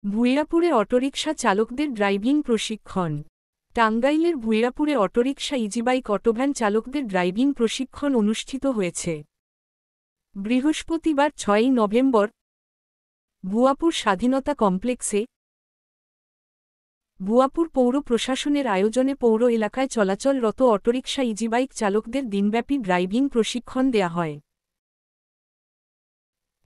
ভুইয়াপুরে autorickshaw চালকদের driving প্রশিক্ষণ। টাঙ্গাইলের ভুইয়াপুরে অটোরিকশা ইজিবাইক অটোভ্যান চালকদের ড্রাইভিং প্রশিক্ষণ অনুষ্ঠিত হয়েছে বৃহস্পতিবার ৬ই নভেম্বর ভুয়াপুর স্বাধীনতা কমপ্লেক্সে। ভুয়াপুর পৌর প্রশাসনের আয়োজনে পৌর এলাকায় চলাচলরত অটোরিকশা ইজিবাইক চালকদের দিনব্যাপী ড্রাইভিং প্রশিক্ষণ দেয়া হয়।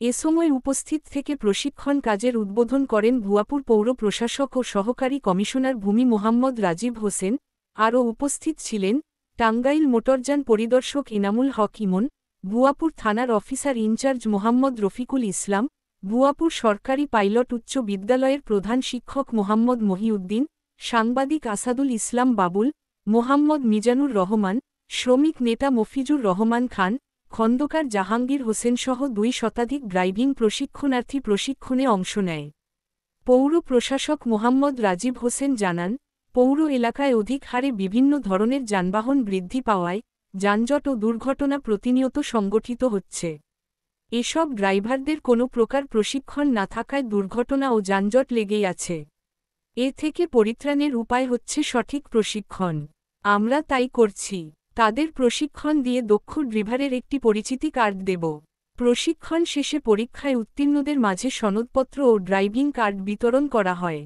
এ সময় উপস্থিত থেকে প্রশিক্ষণ কাজের উদ্বোধন করেন ভুয়াপুর পৌর প্রশাসক ও সহকারী কমিশনার ভূমি মোহাম্মদ রাজীব হোসেন। আরও উপস্থিত ছিলেন টাঙ্গাইল মোটরযান পরিদর্শক ইনামুল হক ইমন, ভুয়াপুর থানার অফিসার ইনচার্জ মোহাম্মদ রফিকুল ইসলাম, ভুয়াপুর সরকারি পাইলট উচ্চ বিদ্যালয়ের প্রধান শিক্ষক মোহাম্মদ মহিউদ্দিন, সাংবাদিক আসাদুল ইসলাম বাবুল, মোহাম্মদ মিজানুর রহমান, শ্রমিক নেতা মফিজুর রহমান খান, খন্দকার জাহাঙ্গীর হোসেনসহ ২ শতাধিক ড্রাইভিং প্রশিক্ষণার্থী প্রশিক্ষণে অংশ নেয়। পৌর প্রশাসক মোহাম্মদ রাজীব হোসেন জানান, পৌর এলাকায় অধিক হারে বিভিন্ন ধরনের যানবাহন বৃদ্ধি পাওয়ায় যানজট ও দুর্ঘটনা প্রতিনিয়ত সংগঠিত হচ্ছে। এসব ড্রাইভারদের কোনো প্রকার প্রশিক্ষণ না থাকায় দুর্ঘটনা ও যানজট লেগেই আছে। এ থেকে পরিত্রাণের উপায় হচ্ছে সঠিক প্রশিক্ষণ। আমরা তাই করছি। তাদের প্রশিক্ষণ দিয়ে দক্ষ ড্রাইভারের একটি পরিচিতি কার্ড দেব। প্রশিক্ষণ শেষে পরীক্ষায় উত্তীর্ণদের মাঝে সনদপত্র ও ড্রাইভিং কার্ড বিতরণ করা হয়।